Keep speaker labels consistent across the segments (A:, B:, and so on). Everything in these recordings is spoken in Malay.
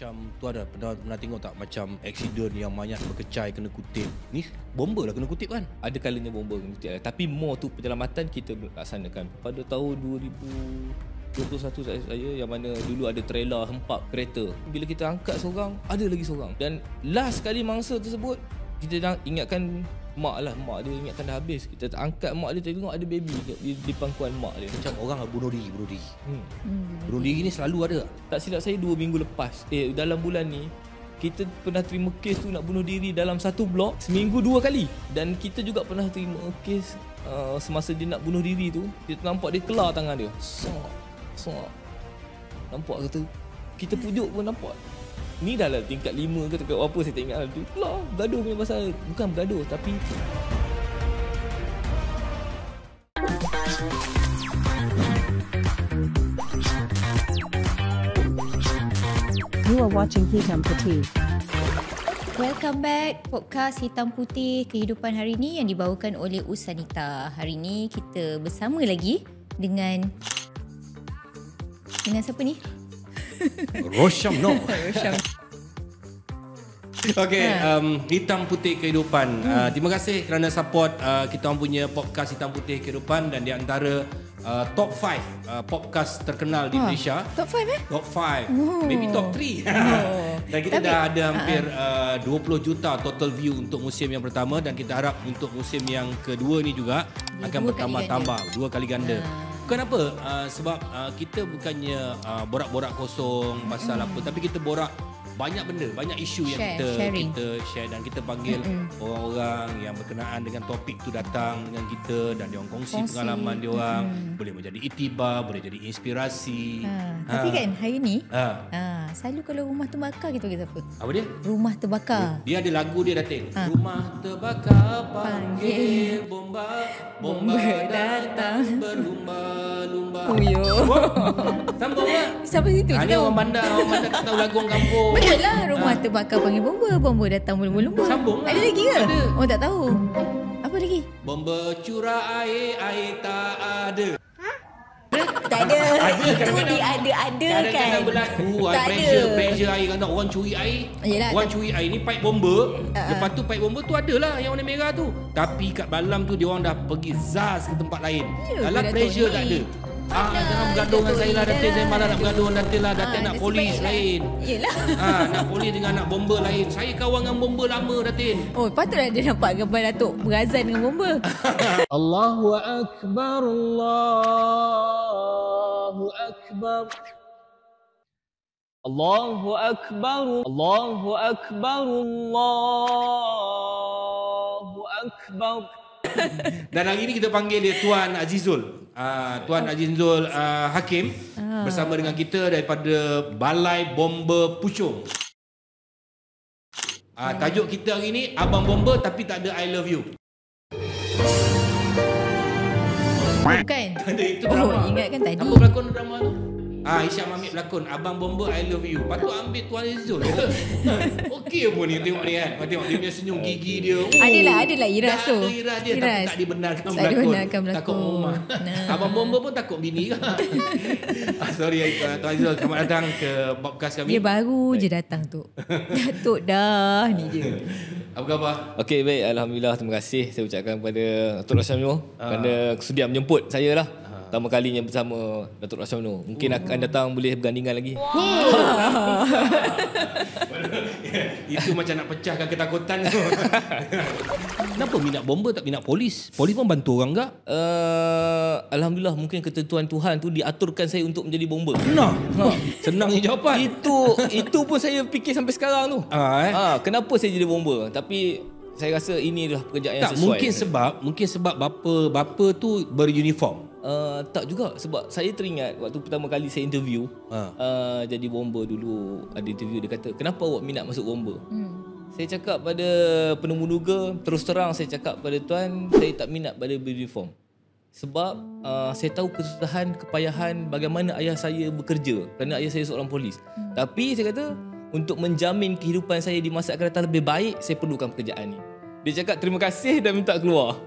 A: Macam tu ada pernah tengok tak macam aksiden yang mayat berkecai kena kutip. Ni bomba lah kena kutip kan?
B: Ada kalanya bomba kena kutip. Tapi more tu penyelamatan kita laksanakan. Pada tahun 2021 saya yang mana dulu ada trailer hempap kereta. Bila kita angkat seorang, ada lagi seorang. Dan last kali mangsa tersebut, kita dah ingatkan mak dia ingatkan dah habis. Kita angkat mak dia, tengok ada baby di pangkuan mak dia.
A: Macam orang bunuh diri. Bunuh diri ni selalu ada.
B: Tak silap saya 2 minggu lepas, dalam bulan ni kita pernah terima kes tu nak bunuh diri dalam satu blok seminggu 2 kali. Dan kita juga pernah terima kes semasa dia nak bunuh diri tu, kita nampak dia kelar tangan dia. Sok. Nampak kata kita pujuk pun nampak. Ni dah lah tingkat 5 ke tingkat apa saya tak ingat lah. Kelar bergaduh punya pasal, bukan bergaduh tapi
C: You are watching Hitam Putih.
D: Welcome back podcast Hitam Putih Kehidupan hari ni yang dibawakan oleh Usanita. Hari ni kita bersama lagi dengan siapa ni?
A: Rosham no. Okey, Hitam Putih Kehidupan. Terima kasih kerana support kita orang punya podcast Hitam Putih Kehidupan dan di antara top 5 podcast terkenal di Malaysia.
D: Top 5
A: Top 5, maybe top 3. Dan kita dah ada hampir 20 juta total view untuk musim yang pertama dan kita harap untuk musim yang kedua ni juga akan bertambah-tambah 2 kali ganda. Bukan apa, sebab kita bukannya borak-borak kosong pasal apa, tapi kita borak banyak benda, banyak isu yang kita share dan kita panggil orang-orang yang berkenaan dengan topik tu datang dengan kita dan dia orang kongsi pengalaman dia orang. Boleh menjadi iktibar, boleh jadi inspirasi.
D: Tapi kan hari ni selalu kalau rumah terbakar kita panggil apa?
A: Apa dia?
D: Rumah terbakar.
A: Dia ada lagu dia Datin. Rumah terbakar panggil bomba, bomba datang berlumba-lumba. Sambung tak?
D: Siapa situ?
A: Ni orang bandar tak tahu lagu orang kampung.
D: Betul lah, rumah terbakar panggil bomba, bomba datang berlumba-lumba.
A: Sambung lah.
D: Ada lagi ke?
A: Ada.
D: Oh tak tahu. Apa lagi?
A: Bomba curah air tak ada.
D: Tak ada. Itu diada-ada kan.
A: Kadang-kadang berlaku
D: Tak
A: pressure air kan orang curi air.
D: Yelah,
A: Orang curi air ni pipe bomba. Lepas tu pipe bomba tu adalah yang warna merah tu. Tapi kat dalam tu dia orang dah pergi zas ke tempat lain. Dalam pressure tak ada. Jangan bergaduh dengan saya lah Datin. Saya malah nak bergaduh dengan Datin lah. Datin nak polis lain.
D: Yelah.
A: Nak polis dengan nak bomba lain. Saya kawan dengan bomba lama Datin.
D: Oh, patutlah dia nampak gambar Datuk berazan dengan bomba.
A: Allahu Akbar, Allahu Akbar.
B: Allahu Akbar, Allahu Akbar, Allahu Akbar.
A: Dan hari ini kita panggil dia Tuan Azizul. Tuan Azizul Hakim bersama dengan kita daripada Balai Bomba Puchong. Tajuk kita hari ini Abang Bomba tapi tak ada I love you.
D: Bukan.
A: Ada itu drama.
D: Ingatkan tadi.
A: Apa pelakon drama tu? Isyam Hamid pelakon Abang Bomba I love you. Patut ambil Tuan Azizul. Okey pun ni tengok ni kan. Tengok dia punya senyum gigi dia.
D: Adalah iras tu.
A: Ada iras dia tapi tak dibenarkan
D: Tak
A: berlakon.
D: dibenarkan berlakon.
A: Takut rumah. Abang Bomba pun takut bini kan. Sorry Tuan Azizul, selamat datang ke podcast kami.
D: Dia baru je datang tu. Datuk dah ni je.
A: Apa khabar?
B: Okey, baik, alhamdulillah, terima kasih saya ucapkan kepada Datuk Rosham Nur kerana kesudian menjemput saya lah. Pertama kalinya bersama Datuk Rosham Nur. Mungkin akan datang boleh bergandingan lagi.
A: Itu macam nak pecahkan ketakutan tu. Kenapa minat bomba tak minat polis? Polis pun bantu orang tak?
B: Alhamdulillah, mungkin ketentuan Tuhan tu diaturkan saya untuk menjadi bomba.
A: Senang. Senangnya jawapan.
B: Itu pun saya fikir sampai sekarang tu. Kenapa saya jadi bomba? Tapi saya rasa ini adalah pekerjaan yang sesuai.
A: Mungkin sebab bapa tu beruniform.
B: Tak juga, sebab saya teringat waktu pertama kali saya interview jadi bomba dulu, ada interview dia kata, kenapa awak minat masuk bomba? Saya cakap pada penemu duga, terus terang saya cakap pada tuan, saya tak minat pada beruniform. Sebab saya tahu kesusahan, kepayahan bagaimana ayah saya bekerja kerana ayah saya seorang polis. Tapi saya kata untuk menjamin kehidupan saya di masa akan datang lebih baik, saya perlukan pekerjaan ni. Dia cakap terima kasih dan minta keluar.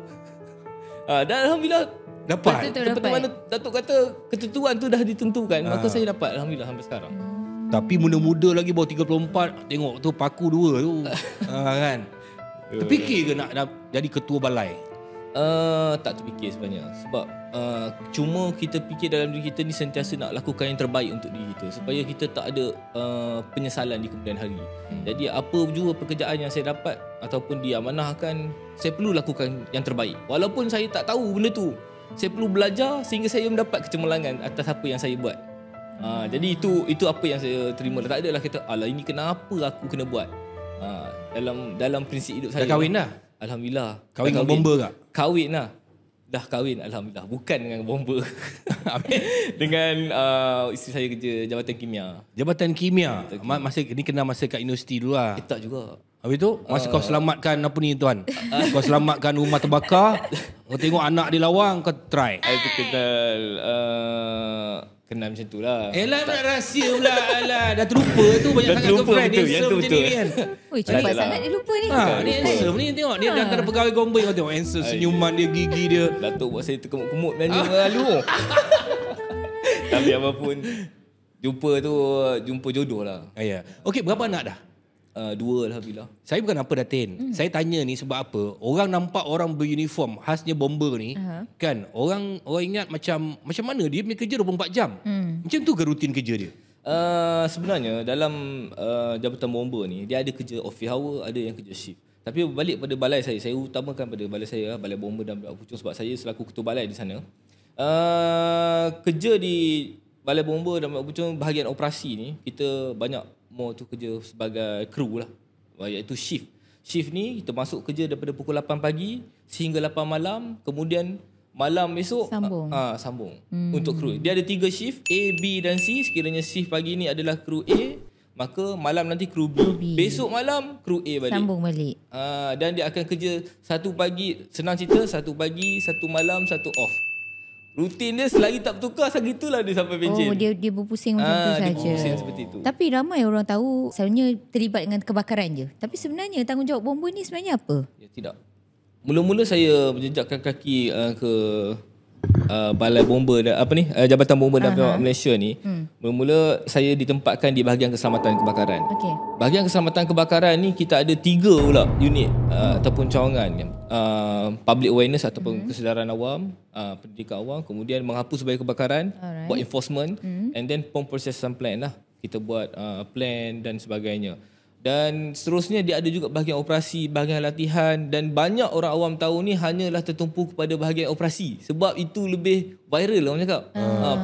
B: Dan alhamdulillah dapat. Seperti mana Datuk kata ketentuan tu dah ditentukan, maka saya dapat alhamdulillah sampai sekarang.
A: Tapi muda-muda lagi bawah 34, tengok tu paku 2 tu. Kan. Terfikir ke nak jadi ketua balai?
B: Tak terfikir sebenarnya. Sebab cuma kita fikir dalam diri kita ni sentiasa nak lakukan yang terbaik untuk diri kita, supaya kita tak ada penyesalan di kemudian hari. Jadi apa juga pekerjaan yang saya dapat ataupun diamanahkan, saya perlu lakukan yang terbaik. Walaupun saya tak tahu benda tu, saya perlu belajar sehingga saya mendapat kecemerlangan atas apa yang saya buat. Jadi itu apa yang saya terima. Tak adalah kata alah ini kenapa aku kena buat. Dalam prinsip hidup saya.
A: Dah kahwin dah?
B: Alhamdulillah.
A: Kahwin dengan bomber tak?
B: Kahwin lah. Dah kahwin Alhamdulillah. Bukan dengan bomber. Dengan isteri saya kerja Jabatan Kimia.
A: Jabatan Kimia. Masa ni kena masa kat universiti dulu lah.
B: Tak juga.
A: Habis tu masa kau selamatkan apa ni tuan? Kau selamatkan rumah terbakar. Kau tengok anak dia lawang, kau try.
B: Itu kenal macam tu lah.
A: Elah nak rahsia pula. Alah, dah terlupa tu banyak sangat girlfriend. Handsome macam ni kan.
D: Oi, cepat sangat dia lupa ni.
A: Ni handsome ni tengok. Dia antara pegawai gombel. Kau tengok handsome, senyuman dia, gigi dia.
B: Datuk buat saya terkemut-kemut nyanyi lalu. Tapi apapun, jumpa jodoh lah.
A: Ya. Okey, berapa anak dah?
B: 2 Alhamdulillah.
A: Saya bukan apa Datin. Saya tanya ni sebab apa? Orang nampak orang beruniform khasnya bomber ni, kan? Orang ingat macam mana dia punya kerja 24 jam. Macam tu ke rutin kerja dia?
B: Sebenarnya dalam jabatan bomber ni dia ada kerja office hour, ada yang kerja shift. Tapi balik pada balai saya utamakan pada balai saya, balai bomber dan Budak Pucung, sebab saya selaku ketua balai di sana. Kerja di balai bomber dan Budak Pucung bahagian operasi ni kita banyak more tu kerja sebagai kru lah, iaitu shift. Shift ni kita masuk kerja daripada pukul 8 pagi sehingga 8 malam, kemudian malam esok sambung untuk kru. Dia ada 3 shift, A, B dan C. Sekiranya shift pagi ni adalah kru A, maka malam nanti kru B. Besok malam kru A balik.
D: Sambung balik.
B: Dan dia akan kerja 1 pagi, senang cerita 1 pagi, 1 malam, 1 off. Rutin dia selagi tak bertukar, segitulah dia sampai pension.
D: Dia berpusing macam tu saja.
B: Dia berpusing seperti itu.
D: Tapi ramai orang tahu sebenarnya terlibat dengan kebakaran je. Tapi sebenarnya tanggungjawab bomber ni sebenarnya apa?
B: Ya, tidak. Mula-mula saya menjejakkan kaki ke balai bomber Jabatan Bomber dan Penyelamat Malaysia ni. Mula-mula saya ditempatkan di bahagian keselamatan kebakaran.
D: Okey.
B: Bahagian keselamatan kebakaran ni kita ada 3 pula unit ataupun cawangan. Public awareness ataupun kesedaran awam, pendidikan awam, kemudian menghapus bahaya kebakaran, buat enforcement, and then pom processing plan lah. Kita buat plan dan sebagainya. Dan seterusnya dia ada juga bahagian operasi, bahagian latihan, dan banyak orang awam tahu ni hanyalah tertumpu kepada bahagian operasi. Sebab itu lebih viral orang cakap.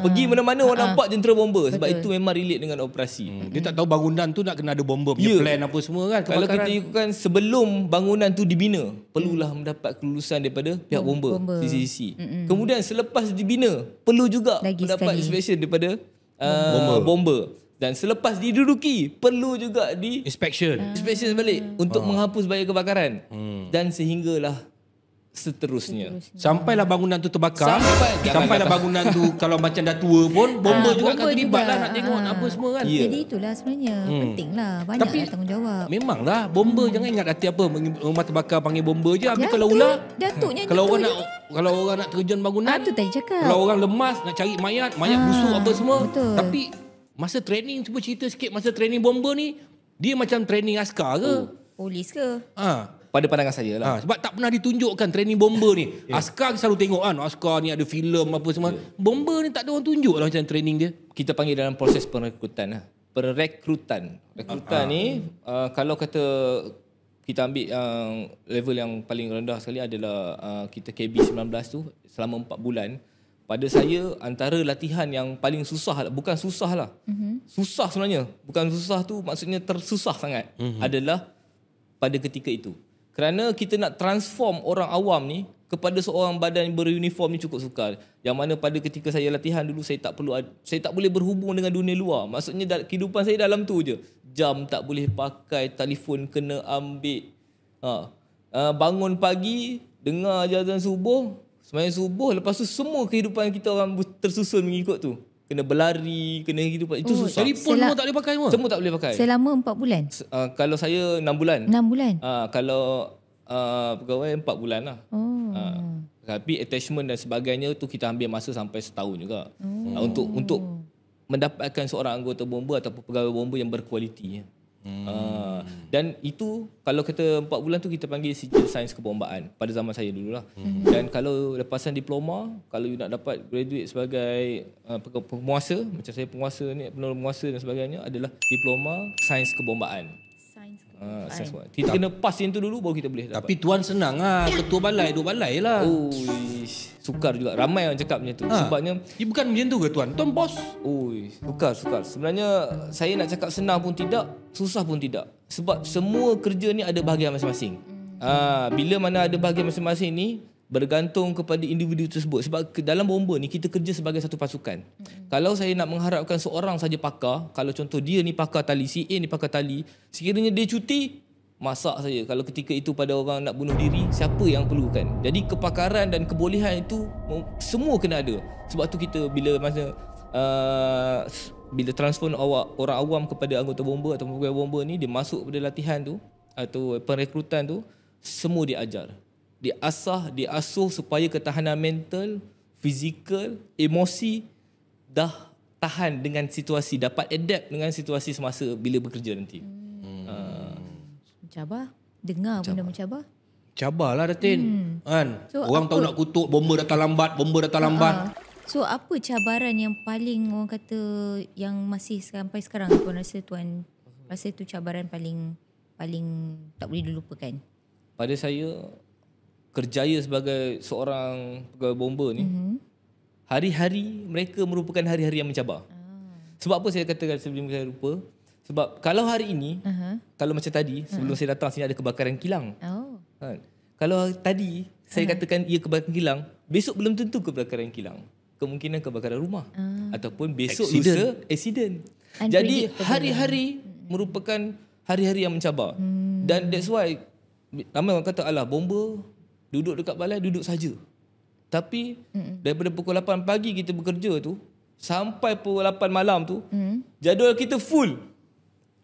B: Pergi mana-mana orang nampak jentera bomber. Sebab itu memang relate dengan operasi.
A: Dia tak tahu bangunan tu nak kena ada bomber punya plan apa semua kan.
B: Kalau kita ikutkan sebelum bangunan tu dibina, perlulah mendapat kelulusan daripada pihak bomber. CCC. Kemudian selepas dibina, perlu juga
D: lagi
B: mendapat
D: sekali
B: inspection daripada bomber. Dan selepas diduduki, perlu juga inspection balik untuk menghapus bahaya kebakaran. Dan sehinggalah seterusnya.
A: Sampailah bangunan tu terbakar. Sampailah bangunan tu kalau macam dah tua pun, bomber juga akan terlibat lah nak tengok apa semua kan.
D: Jadi itulah sebenarnya pentinglah, banyaklah tanggungjawab.
A: Memanglah bomber jangan ingat hati apa rumah terbakar panggil bomber je. Habis kalau ular, kalau orang nak terjun bangunan,
D: tu tadi cakap.
A: Kalau orang lemas nak cari mayat busuk apa semua.
D: Betul.
A: Tapi masa training, cuba cerita sikit masa training bomber ni, dia macam training askar ke?
D: Polis ke?
B: Pada pandangan saya lah.
A: Sebab tak pernah ditunjukkan training bomber ni. Askar selalu tengok kan, askar ni ada filem apa semua. Bomber ni tak ada orang tunjuk lah macam training dia.
B: Kita panggil dalam proses perekrutan lah. Perekrutan ni kalau kata kita ambil level yang paling rendah sekali adalah kita KB19 tu selama 4 bulan. Pada saya antara latihan yang paling susah, bukan susah lah. Susah sebenarnya. Bukan susah tu maksudnya tersusah sangat. Adalah pada ketika itu. Kerana kita nak transform orang awam ni kepada seorang badan beruniform ni cukup sukar. Yang mana pada ketika saya latihan dulu saya tak boleh berhubung dengan dunia luar. Maksudnya kehidupan saya dalam tu je. Jam tak boleh pakai, telefon kena ambil. Bangun pagi, dengar azan subuh, sembahyang subuh, lepas tu semua kehidupan kita orang tersusun mengikut tu. Kena berlari, kena hidup. Itu susah.
A: Telefon semua tak boleh pakai semua?
B: Semua tak boleh pakai.
D: Selama 4 bulan?
B: Kalau saya 6 bulan.
D: 6 bulan?
B: Kalau pegawai 4 bulan lah. Tapi attachment dan sebagainya tu kita ambil masa sampai setahun juga. Untuk mendapatkan seorang anggota bomba ataupun pegawai bomba yang berkualiti. Dan itu kalau kata 4 bulan tu kita panggil sijil sains kebombaan pada zaman saya dululah. Dan kalau lepasan diploma, kalau you nak dapat graduate sebagai penguasa, macam saya penguasa ni, penolong penguasa dan sebagainya, adalah diploma sains kebombaan. Kita kena pass yang tu dulu baru kita boleh dapat.
A: Tapi tuan senang ketua balai, dua balai lah.
B: Sukar juga. Ramai orang cakap macam tu. Sebabnya
A: dia bukan macam tu ke tuan? Tuan bos.
B: Sukar. Sebenarnya saya nak cakap senang pun tidak, susah pun tidak. Sebab semua kerja ni ada bahagian masing-masing. Bila mana ada bahagian masing-masing ni bergantung kepada individu tersebut. Sebab dalam bomba ni kita kerja sebagai satu pasukan. Kalau saya nak mengharapkan seorang saja pakar, kalau contoh dia ni pakar tali, si A ni pakar tali, sekiranya dia cuti, masak saya. Kalau ketika itu pada orang nak bunuh diri, siapa yang perlukan? Jadi kepakaran dan kebolehan itu semua kena ada. Sebab tu kita bila transfer orang awam kepada anggota bomba atau pegawai bomba ni, dia masuk pada latihan tu atau perekrutan tu, semua diajar. Diasuh supaya ketahanan mental, fizikal, emosi dah tahan dengan situasi, dapat adapt dengan situasi semasa bila bekerja nanti.
D: Mencabar. Dengar benda mencabar.
A: Cabarlah Datin. Kan? So, orang tahu nak kutuk bomba datang lambat.
D: So apa cabaran yang paling orang kata yang masih sampai sekarang tuan rasa tu cabaran paling tak boleh dilupakan?
B: Pada saya, kerjaya sebagai seorang pegawai bomba ni, hari-hari mereka merupakan hari-hari yang mencabar. Sebab apa saya katakan sebelum saya lupa? Sebab kalau hari ini, kalau macam tadi, sebelum saya datang sini ada kebakaran kilang. Kalau tadi saya katakan ia kebakaran kilang, besok belum tentu kebakaran kilang. Kemungkinan kebakaran rumah. Ataupun besok lusa accident. Jadi hari-hari merupakan hari-hari yang mencabar. Dan that's why ramai orang kata, alah bomba duduk dekat balai, duduk saja. Tapi daripada pukul 8 pagi kita bekerja tu sampai pukul 8 malam tu, jadual kita full.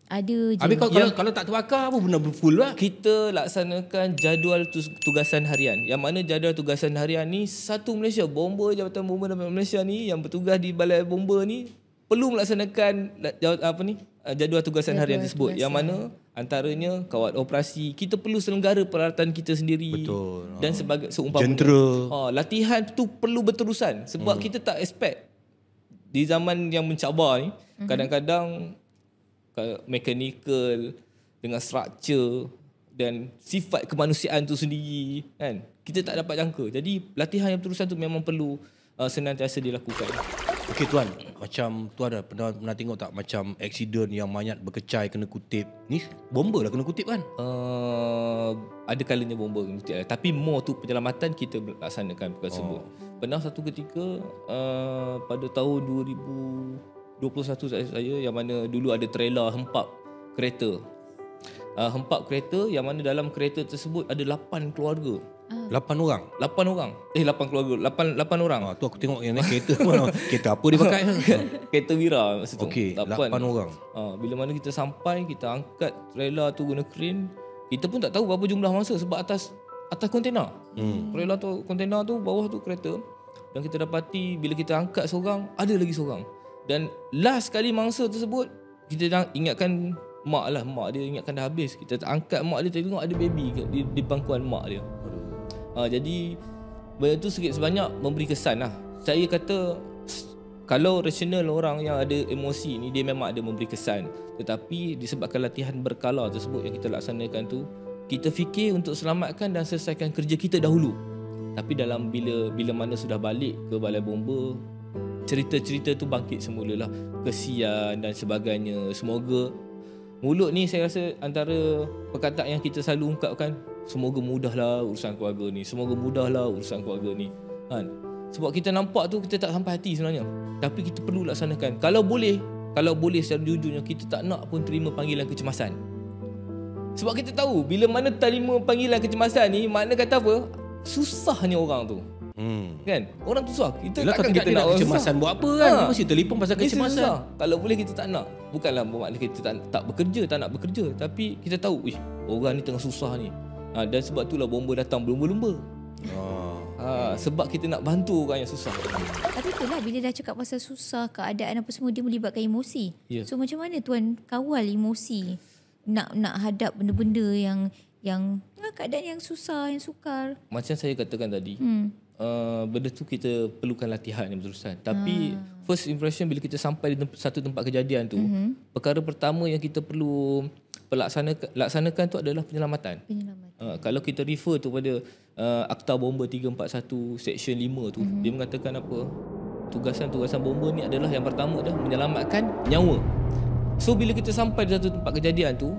D: Ada je.
A: Habis kalau tak terbakar apa benda full lah.
B: Kita laksanakan jadual tugasan harian. Yang mana jadual tugasan harian ni satu Malaysia, bomba, Jabatan Bomba Malaysia ni yang bertugas di balai bomba ni perlu melaksanakan jadual tugasan harian tersebut. Yang mana antaranya kawat operasi, kita perlu selenggara peralatan kita sendiri.
A: Betul.
B: Dan sebagai seumpama
A: jentera.
B: Latihan tu perlu berterusan sebab kita tak expect di zaman yang mencabar ni, kadang-kadang mechanical dengan struktur dan sifat kemanusiaan tu sendiri kan, kita tak dapat jangka. Jadi latihan yang berterusan tu memang perlu senantiasa dilakukan.
A: Okey tuan, macam tuan ada pernah tengok tak macam aksiden yang mayat berkecai kena kutip? Ni bomba lah kena kutip kan?
B: Ada kalanya bomba kena kutip, tapi more tu penyelamatan kita laksanakan perkara tersebut. Pernah satu ketika pada tahun 2021 saya, yang mana dulu ada trailer hempap kereta. Hempap kereta yang mana dalam kereta tersebut ada 8 keluarga.
A: 8 orang?
B: 8 orang. 8 keluarga. 8 orang.
A: Tu aku tengok yang kereta mana. Kereta apa dia pakai?
B: Kereta Wira masa tu.
A: Okey, 8 orang.
B: Bila mana kita sampai, kita angkat trailer tu guna crane. Kita pun tak tahu berapa jumlah mangsa sebab atas kontena. Trailer tu, kontena tu, bawah tu kereta. Dan kita dapati bila kita angkat seorang, ada lagi seorang. Dan last kali mangsa tersebut, kita dah ingatkan mak dia ingatkan dah habis. Kita angkat mak dia, tengok ada baby di pangkuan mak dia. Jadi benda tu sikit sebanyak memberi kesan lah. Saya kata kalau rasional orang yang ada emosi ni, dia memang ada memberi kesan. Tetapi disebabkan latihan berkala tersebut yang kita laksanakan tu, kita fikir untuk selamatkan dan selesaikan kerja kita dahulu. Tapi dalam bila mana sudah balik ke balai bomba, cerita-cerita tu bangkit semula lah. Kesian dan sebagainya. Semoga mulut ni saya rasa antara perkataan yang kita selalu ungkapkan, semoga mudahlah urusan keluarga ni, semoga mudahlah urusan keluarga ni kan? Sebab kita nampak tu kita tak sampai hati sebenarnya, tapi kita perlu laksanakan. Kalau boleh secara jujurnya, kita tak nak pun terima panggilan kecemasan. Sebab kita tahu bila mana terima panggilan kecemasan ni, makna kata apa, susahnya orang tu. Kan? Orang tu susah.
A: Takkan kita nak kecemasan buat apa kan? Dia mesti telefon pasal kecemasan.
B: Kalau boleh kita tak nak. Bukanlah bermakna kita tak bekerja, tak nak bekerja, tapi kita tahu, orang ni tengah susah ni. Dan sebab itulah bomba datang berlumba-lumba. Sebab kita nak bantu orang yang susah.
D: Tapi itulah bila dah cakap pasal susah, keadaan apa semua, dia melibatkan emosi.
B: Ya.
D: So macam mana tuan kawal emosi nak hadap benda-benda yang keadaan yang susah, yang sukar?
B: Macam saya katakan tadi, benda tu kita perlukan latihan yang berterusan. Tapi first impression bila kita sampai di satu tempat kejadian tu, perkara pertama yang kita perlu laksanakan tu adalah penyelamatan. Kalau kita refer tu pada Akta Bomba 341 Section 5 tu, dia mengatakan apa? Tugasan-tugasan bomba ni adalah yang pertama adalah menyelamatkan nyawa. So bila kita sampai di satu tempat kejadian tu,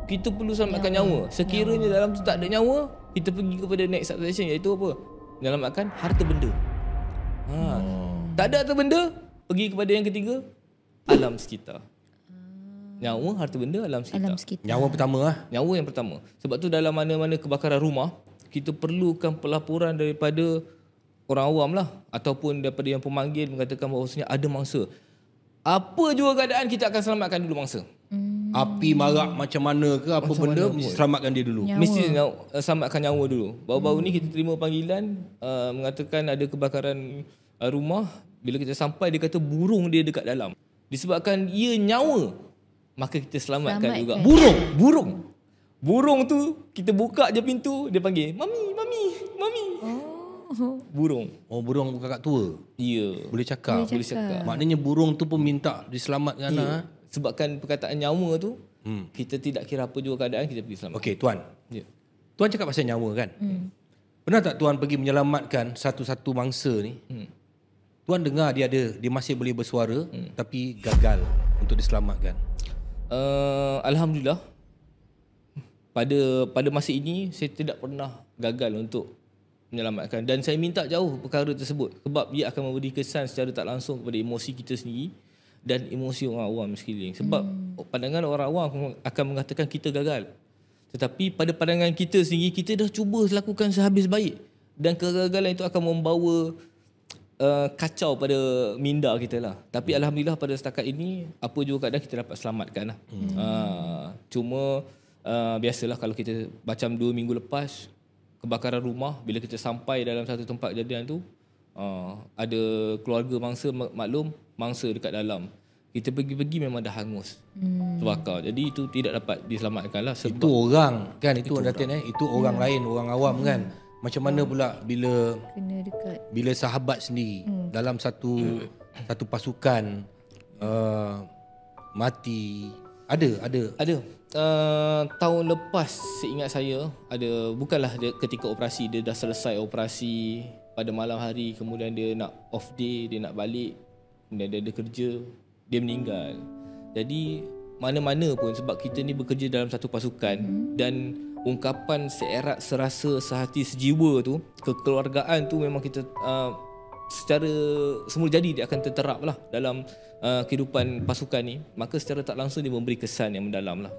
B: kita perlu selamatkan nyawa. Sekiranya dalam tu tak ada nyawa, kita pergi kepada next subsection, iaitu apa? Menyelamatkan harta benda. Tak ada harta benda, pergi kepada yang ketiga, alam sekitar. Nyawa, harta benda, alam sekitar.
A: Nyawa pertama lah.
B: Nyawa yang pertama. Sebab tu dalam mana-mana kebakaran rumah, kita perlukan pelaporan daripada orang awam lah, ataupun daripada yang pemanggil mengatakan bahawasanya ada mangsa. Apa jua keadaan, kita akan selamatkan dulu mangsa.
A: Api marak macam mana ke apa macam benda, mesti selamatkan dia dulu.
B: Mesti selamatkan nyawa dulu. Baru-baru ni kita terima panggilan mengatakan ada kebakaran rumah. Bila kita sampai, dia kata burung dia dekat dalam. Disebabkan ia nyawa, maka kita selamatkan juga. Burung tu kita buka je pintu, dia panggil, "Mami, mami, mami." Burung.
A: Burung kakak tua.
B: Ya.
A: Boleh cakap. Maknanya burung tu pun minta diselamatkan lah.
B: Sebabkan perkataan nyawa tu, kita tidak kira apa jua keadaan, kita pergi selamatkan.
A: Okey, Tuan.
B: Ya.
A: Tuan cakap pasal nyawa kan? Pernah tak Tuan pergi menyelamatkan satu-satu mangsa ni? Tuan dengar dia masih boleh bersuara, tapi gagal untuk diselamatkan.
B: Alhamdulillah, pada masa ini saya tidak pernah gagal untuk menyelamatkan, dan saya minta jauh perkara tersebut sebab ia akan memberi kesan secara tak langsung kepada emosi kita sendiri dan emosi orang awam sekeliling. Sebab pandangan orang awam akan mengatakan kita gagal, tetapi pada pandangan kita sendiri, kita dah cuba lakukan sehabis baik, dan kegagalan itu akan membawa kacau pada minda kita lah. Tapi alhamdulillah pada setakat ini, apa juga keadaan kita dapat selamatkan lah. Cuma biasalah kalau kita macam 2 minggu lepas kebakaran rumah, bila kita sampai dalam satu tempat kejadian tu, ada keluarga mangsa, maklum mangsa dekat dalam. Kita pergi-pergi memang dah hangus, terbakar. Jadi itu tidak dapat diselamatkan lah. Sebab
A: itu orang kan, itu Datin itu orang lain, orang awam kan. Macam mana pula bila
D: kena dekat,
A: bila sahabat sendiri dalam satu pasukan mati? Ada. Tahun lepas seingat saya ada, bukanlah dia ketika operasi, dia dah selesai operasi pada malam hari, kemudian dia nak off day, dia nak balik, kemudian dia ada kerja, dia meninggal. Jadi mana-mana pun, sebab kita ni bekerja dalam satu pasukan, dan ungkapan seerat, serasa, sehati, sejiwa tu, kekeluargaan tu memang kita secara semula jadi dia akan terterap lah dalam kehidupan pasukan ni. Maka secara tak langsung dia memberi kesan yang mendalam lah.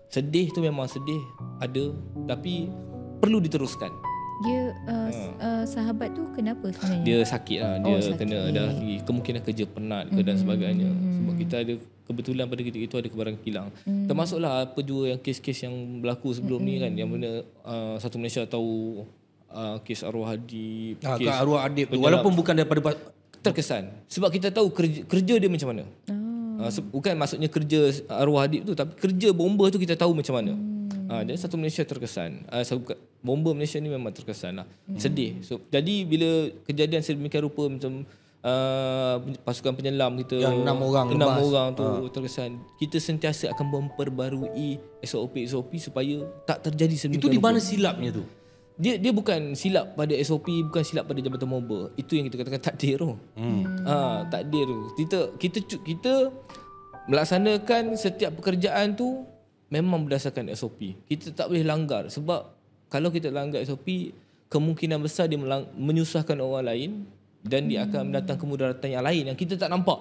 A: Sedih tu memang sedih, ada, tapi perlu diteruskan.
D: Dia sahabat tu kenapa sebenarnya?
B: Dia sakit lah, dia kena ada kemungkinan kerja penat ke dan sebagainya. Sebab kita ada kebetulan pada ketika itu ada kebaran kilang. Termasuklah apa jua yang kes-kes yang berlaku sebelum ni kan, yang mana satu Malaysia tahu kes arwah Adib, kes
A: arwah Adib tu, walaupun bukan daripada
B: terkesan. Sebab kita tahu kerja dia macam mana. Bukan maksudnya kerja arwah Adib tu, tapi kerja bomba tu kita tahu macam mana. Jadi satu Malaysia terkesan. Bomba Malaysia ni memang terkesan lah. Sedih. So, jadi bila kejadian sedemikian rupa macam pasukan penyelam kita
A: yang 6 orang
B: tu terkesan, kita sentiasa akan memperbarui SOP supaya tak terjadi sedemikian
A: rupa. Itu di mana
B: rupa.
A: silapnya tu?
B: Dia bukan silap pada SOP, bukan silap pada jabatan bomba. Itu yang kita katakan takdir tu. Takdir tu. Kita melaksanakan setiap pekerjaan tu memang berdasarkan SOP. Kita tak boleh langgar, sebab kalau kita langgar SOP, kemungkinan besar dia menyusahkan orang lain, dan dia akan mendatang kemudaratan yang lain yang kita tak nampak.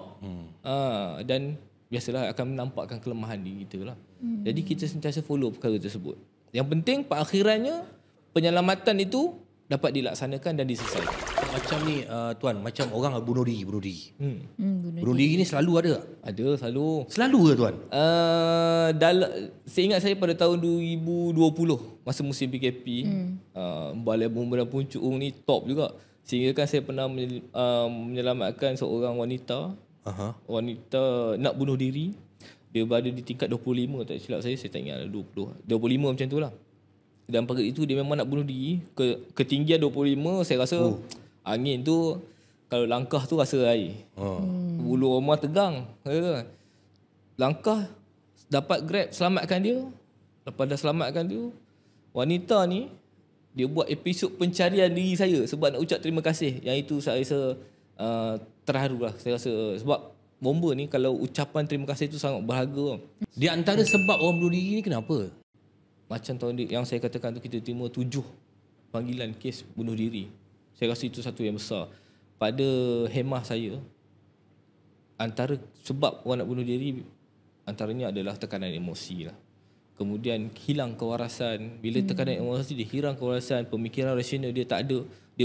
B: Dan biasalah akan menampakkan kelemahan diri kita lah. Jadi kita sentiasa follow perkara tersebut. Yang penting pada akhirannya, penyelamatan itu dapat dilaksanakan dan diselesaikan.
A: Macam ni Tuan, macam orang bunuh diri.
D: Bunuh
A: Bunuh diri ni selalu ada tak?
B: Ada selalu.
A: Selalu ke Tuan?
B: Saya ingat saya pada tahun 2020 masa musim PKP, balai bomba dan puncuk ni top juga. Sehingga kan saya pernah menyelamatkan seorang wanita. Wanita nak bunuh diri. Dia berada di tingkat 25, tak silap saya tak ingat 20. 25 macam tu lah. Dan pada itu dia memang nak bunuh diri. Ketinggian 25 saya rasa angin tu kalau langkah tu rasa air. Bulu rumah tegang. Langkah dapat grab selamatkan dia. Lepas dah selamatkan dia, wanita ni dia buat episod pencarian diri saya sebab nak ucap terima kasih. Yang itu saya rasa terharu lah. Saya rasa sebab bomba ni kalau ucapan terima kasih tu sangat berharga.
A: Di antara sebab orang bunuh diri ni kenapa?
B: Macam tahun yang saya katakan tu, kita terima 7 panggilan kes bunuh diri. Saya rasa itu satu yang besar. Pada hemah saya, antara sebab orang nak bunuh diri antaranya adalah tekanan emosi lah. Kemudian hilang kewarasan. Bila tekanan emosi dia hilang kewarasan, pemikiran rasional dia tak ada. Dia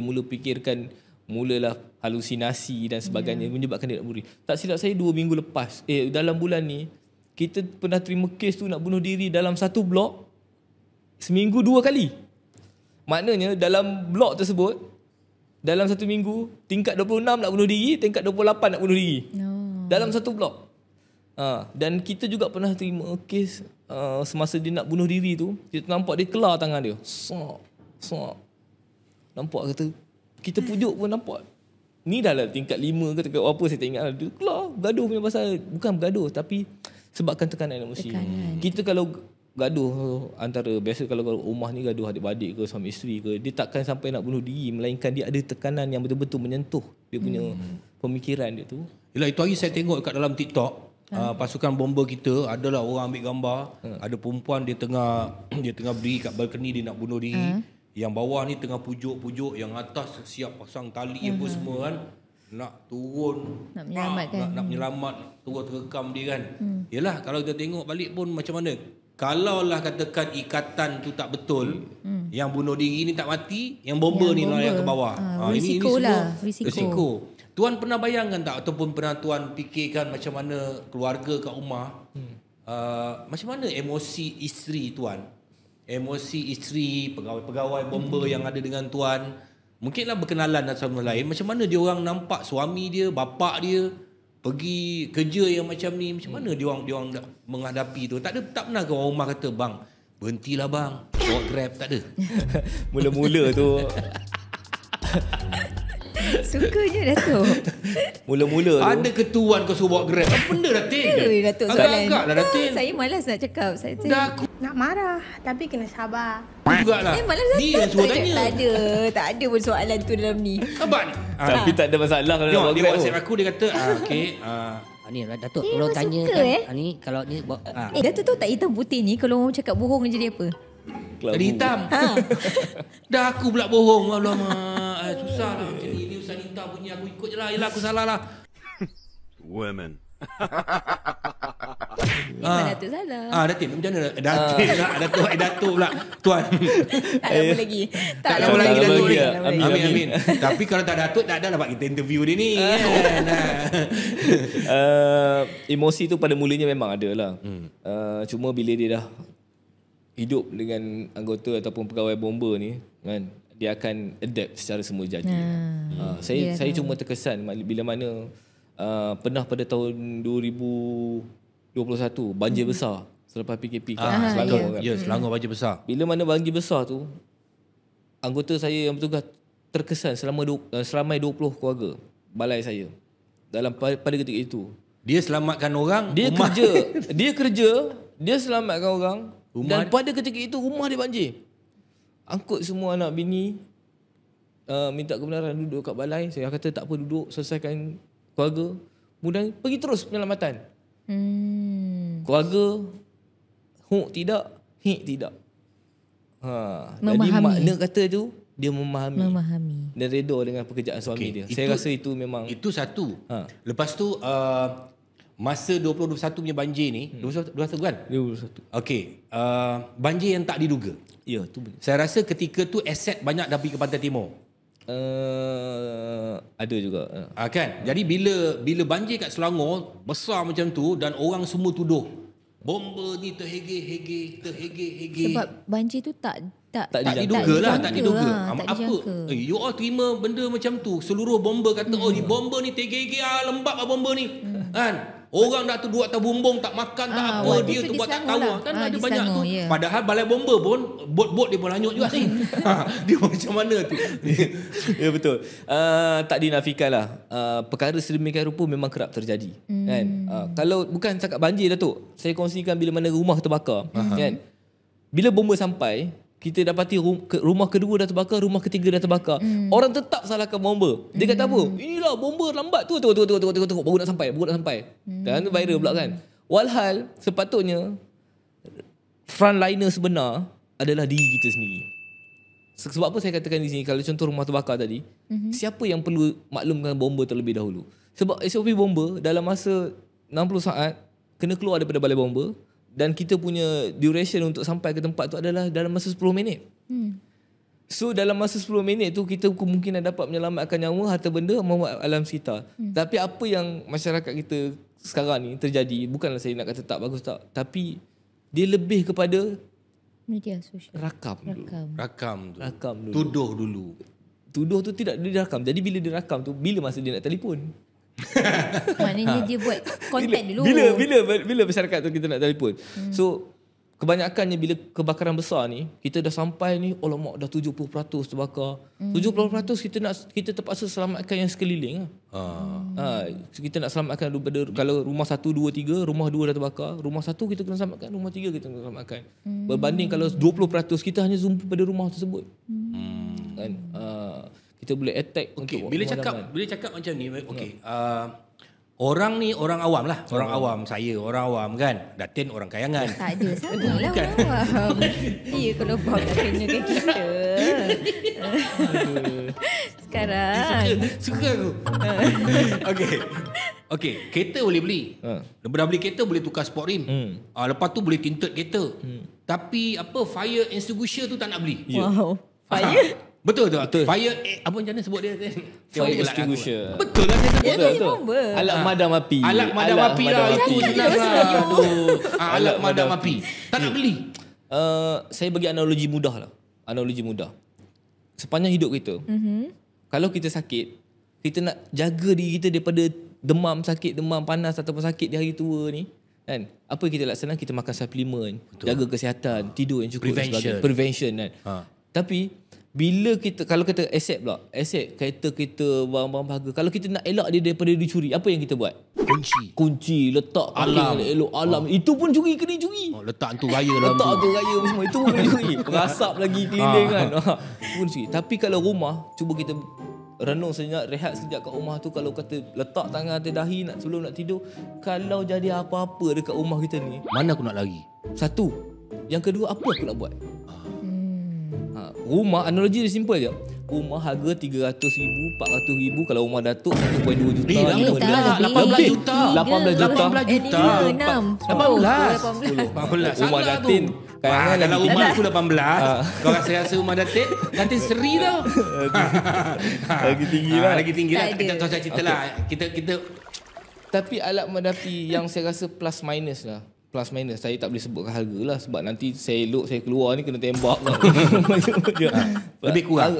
B: mulalah halusinasi dan sebagainya, menyebabkan dia nak bunuh diri. Tak silap saya 2 minggu lepas, dalam bulan ni kita pernah terima kes tu nak bunuh diri dalam satu blok seminggu 2 kali. Maknanya dalam blok tersebut dalam satu minggu tingkat 26 nak bunuh diri, tingkat 28 nak bunuh diri. Dalam satu blok. Dan kita juga pernah terima kes semasa dia nak bunuh diri tu, kita nampak dia kelar tangan dia. Sok. Nampak kata kita pujuk pun nampak. Ni dah lah tingkat 5 ke tingkat apa saya tak ingat. Dia kelar gaduh punya pasal, bukan bergaduh tapi sebabkan tekanan emosi. Kita kalau gaduh antara, biasa kalau rumah ni gaduh adik-beradik ke suami isteri ke, dia takkan sampai nak bunuh diri, melainkan dia ada tekanan yang betul-betul menyentuh dia punya pemikiran dia tu. Yelah,
A: itu hari saya tengok kat dalam TikTok, pasukan bomba kita adalah orang ambil gambar, ada perempuan dia tengah berdiri kat balkoni, dia nak bunuh diri. Yang bawah ni tengah pujuk-pujuk, yang atas siap pasang tali apa semua kan, nak turun,
D: nak menyelamatkan,
A: nak menyelamat, turun terekam dia kan. Yelah, kalau kita tengok balik pun macam mana, kalaulah katakan ikatan tu tak betul, yang bunuh diri ni tak mati, yang bomba ni lah yang ke bawah.
D: Risiko lah,
A: risiko. Tuan pernah bayangkan tak, ataupun pernah Tuan fikirkan macam mana keluarga kat rumah, macam mana emosi isteri Tuan, emosi isteri, pegawai-pegawai bomba yang ada dengan Tuan, mungkinlah berkenalan dan sama lain, macam mana dia orang nampak suami dia, bapak dia pergi kerja yang macam ni, macam mana dia orang menghadapi tu? Tak pernah ke orang rumah kata, bang, berhentilah bang, bawa Grab? Tak ada.
B: Mula-mula tu
D: sukanya Datuk.
B: Mula-mula tu
A: ada ketuan kau suruh bawa Grab. Apa benda Datin?
D: Datuk soalan.
A: Agak-agak lah Datin.
D: Saya malas nak cakap. Saya
A: aku
E: nak marah tapi kena sabar.
A: Jugalah.
D: Malas
A: Dia yang suruh tanya.
D: Tak ada pun soalan tu dalam ni.
A: Abang ni.
B: Tapi tak ada masalah kalau nak bawa
A: Dia
B: Grab.
A: WhatsApp aku, dia kata, okey,
F: ni Datuk tolong tanya kan. Ni kalau ni
D: Datuk tahu tak hitam putih ni kalau orang cakap bohong jadi apa?
A: Jadi hitam. Dah aku pula bohong. Alamak, susah lah macam ni. Ini Ustaz Nita punya, aku ikut je lah. Yelah, aku salah lah.
G: Women.
D: Datuk salah.
A: Datin, macam mana? Datuk pula. Tuan.
D: Tak lama lagi.
A: Tak lama lagi Datuk ni.
B: Amin.
A: Tapi kalau tak Datuk, tak ada lah kita interview dia ni. Kan?
B: Emosi tu pada mulanya memang ada lah. Cuma bila dia dah hidup dengan anggota ataupun pegawai bomba ni kan, dia akan adapt secara semua jadi. Saya cuma terkesan bila mana pernah pada tahun 2021 banjir besar selepas PKP kan, Selangor kan.
A: Ya, Selangor banjir besar.
B: Bila mana banjir besar tu, anggota saya yang bertugas terkesan seramai 20 keluarga balai saya dalam pada ketika itu.
A: Dia selamatkan orang,
B: dia
A: rumah.
B: kerja, dia selamatkan orang.
A: Rumah.
B: Dan pada ketika itu rumah dia banjir. Angkut semua anak bini, minta kebenaran duduk kat balai. Saya kata tak apa, duduk selesaikan keluarga, kemudian pergi terus penyelamatan. Keluarga tidak, tidak. Jadi makna kata tu, dia memahami dan redha dengan pekerjaan suami dia. Saya rasa itu memang
A: itu satu. Lepas tu Masa 2021 punya banjir ni, 2021 kan?
B: 2021.
A: Okey, banjir yang tak diduga.
B: Ya, tu betul.
A: Saya rasa ketika tu aset banyak dah pergi ke Pantai Timur.
B: Ada juga.
A: Kan? Jadi bila banjir kat Selangor besar macam tu dan orang semua tuduh bomba ni terhege-hege.
D: Sebab banjir tu tak
A: diduga lah, tak diduga.
D: Tak
A: Apa?
D: dijangka.
A: You all terima benda macam tu. Seluruh bomba kata, oh ni bomba ni terhege, lembab lah bomba ni. Kan? Orang dah tu duduk atas bumbung, tak makan, tak apa.
D: waktu
A: Dia
D: tu
A: tu
D: di
A: buat tak
D: Selangor
A: tahu.
D: lah.
A: Kan ada
D: Di
A: banyak
D: Selangor,
A: tu.
D: ya.
A: Padahal balai bomba pun, bot dia pun hanyut juga ni. Dia macam mana tu?
B: Ya betul. Tak dinafikan lah. Perkara sedemikian rupa memang kerap terjadi. Kan? Kalau bukan cakap banjir Datuk, saya kongsikan bila mana rumah terbakar. Kan? Bila bomba sampai, kita dapati rumah kedua dah terbakar, rumah ketiga dah terbakar. Orang tetap salahkan bomba. Dia kata apa? Inilah bomba lambat tu. Tengok. Baru nak sampai. Dan tu viral pula kan. Walhal sepatutnya frontliner sebenar adalah diri kita sendiri. Sebab apa saya katakan di sini, kalau contoh rumah terbakar tadi, siapa yang perlu maklumkan bomba terlebih dahulu? Sebab SOP bomba dalam masa 60 saat kena keluar daripada balai bomba. Dan kita punya duration untuk sampai ke tempat tu adalah dalam masa 10 minit. So dalam masa 10 minit tu kita kemungkinan dapat menyelamatkan nyawa, harta benda maupun alam sekitar. Tapi apa yang masyarakat kita sekarang ni terjadi, bukanlah saya nak kata tak bagus tak, tapi dia lebih kepada
D: Media sosial.
B: rakam dulu.
A: Rakam dulu. Tuduh dulu.
B: Tuduh tu tidak dia rakam. Jadi bila dia rakam tu, bila masa dia nak telefon?
D: Maknanya dia buat konten dulu.
B: Bila masyarakat tu kita nak telefon. So kebanyakannya bila kebakaran besar ni, kita dah sampai ni, alamak dah 70% terbakar. 70% kita terpaksa selamatkan yang sekeliling. Kita nak selamatkan daripada, kalau rumah 1, 2, 3, rumah 2 dah terbakar, rumah 1 kita kena selamatkan, rumah 3 kita kena selamatkan. Berbanding kalau 20% kita hanya zoom pada rumah tersebut. Kan? Kita boleh attack untuk
A: Bila cakap macam ni, orang ni orang awam lah. Orang awam, saya orang awam kan. Datin orang kayangan.
D: Tak ada sama lah orang awam. Dia kalau bau tak kenakan kita. Sekarang.
A: Suka aku. Okey, kereta boleh beli. Lepas beli kereta boleh tukar sport rim. Lepas tu boleh tinted kereta. Tapi fire extinguisher tu tak nak beli.
D: Wow. Fire?
A: Betul. Fire apa macam mana sebut dia?
B: fire extinguisher.
A: Betul lah saya sebut.
B: Betul. Alat madam api.
A: Alat madam api lah. Itu jelas lah. Alat madam api. Tak nak beli.
B: Saya bagi analogi mudah lah. Sepanjang hidup kita, kalau kita sakit, kita nak jaga diri kita daripada demam panas ataupun sakit di hari tua ni, kan? Apa kita laksanakan? Kita makan suplemen, jaga kesihatan, tidur yang cukup, prevention kan. Tapi bila kita, kalau kata aset kereta kita, barang-barang berharga, kalau kita nak elak dia daripada dicuri, apa yang kita buat? Kunci, letak
A: alam,
B: elok alam. Itu pun curi, kena curi.
A: Letak hantu raya dalam
B: letak hantu raya semua, itu pun kena curi. Perasap lagi keliling kan. Pun curi. Tapi kalau rumah, cuba kita renung sejenak, rehat sekejap kat rumah tu. Kalau kata letak tangan atas dahi sebelum nak tidur, kalau jadi apa-apa dekat rumah kita ni,
A: mana aku nak lari?
B: Satu. Yang kedua, apa aku nak buat? Rumah, analogi dia simple je. Rumah harga 300,000, 400,000. Kalau rumah Datuk 1.2 juta.
A: 18 juta.
B: 18 juta.
A: 18.
B: Rumah Datin kayangan
A: kalau
B: lagi
A: rumah aku 18. Kau rasa rumah Datin seri tau.
B: Lagi tinggi lah.
A: Lagi tinggi lah. Kita tak usah cerita lah. Kita
B: Tapi alat medapi yang saya rasa plus minus saya tak boleh sebutkan harga lah, sebab nanti saya keluar ni kena tembak lah.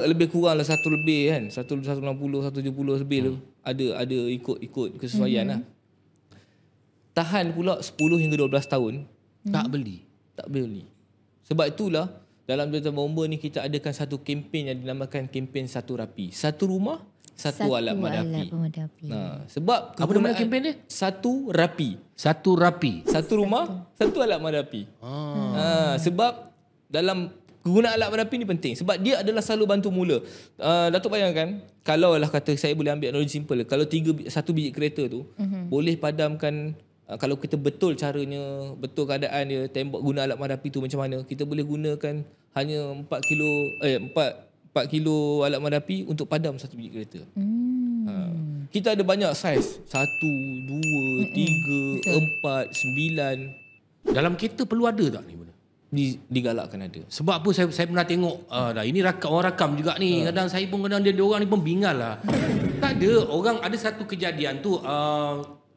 B: lebih kurang lah 1 lebih kan, 160, 170 lebih tu ada ikut kesesuaian lah. Tahan pula 10 hingga 12 tahun tak beli. Sebab itulah dalam Duta Bomba ni kita adakan satu kempen yang dinamakan kempen Satu Rapi. Satu rumah, satu alat madapi. Sebab
A: apa nama kempen dia?
B: Satu Rapi.
A: Satu
B: rumah, satu alat madapi. Sebab dalam penggunaan alat madapi ni penting. Sebab dia adalah selalu bantu mula. Datuk bayangkan, kalau lah kata saya boleh ambil analogi simple. Kalau 1 biji kereta tu boleh padamkan, kalau kita betul caranya, betul keadaan dia, tembak guna alat madapi tu macam mana, kita boleh gunakan hanya 4 kilo alat madapi untuk padam 1 biji kereta. kita ada banyak saiz. 1, 2, 3, 4, 9.
A: Dalam kereta perlu ada tak ni benda?
B: Digalakkan ada.
A: Sebab apa saya pernah tengok ini orang rakam juga ni. Kadang saya pun kadang dia orang ni pun bingal lah. Tak ada orang, ada satu kejadian tu